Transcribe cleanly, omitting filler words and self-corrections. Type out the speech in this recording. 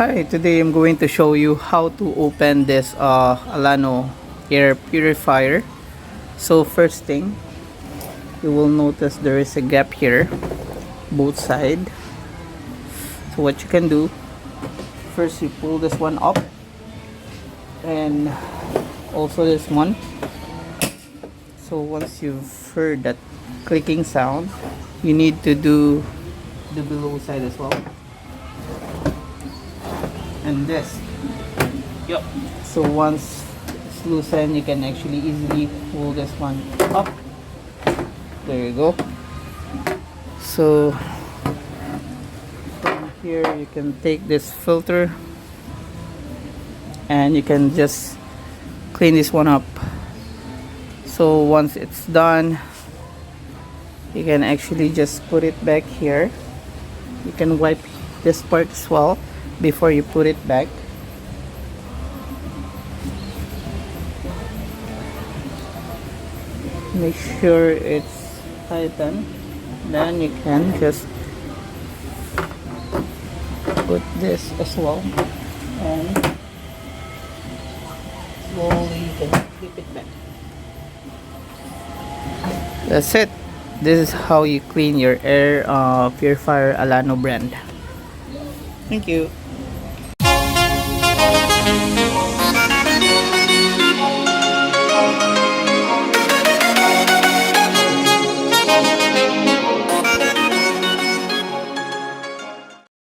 Hi, today I'm going to show you how to open this Alano Air Purifier. So first thing, you will notice there is a gap here, both side. So what you can do, first you pull this one up, and also this one. So once you've heard that clicking sound, you need to do the below side as well. And this, yep. So once it's loosened, you can actually easily pull this one up. There you go. So from here you can take this filter and you can just clean this one up. So once it's done, you can actually just put it back here. You can wipe this part as well before you put it back. Make sure it's tightened. Then you can just put this as well, and slowly you can flip it back. That's it. This is how you clean your air purifier Alano brand. Thank you.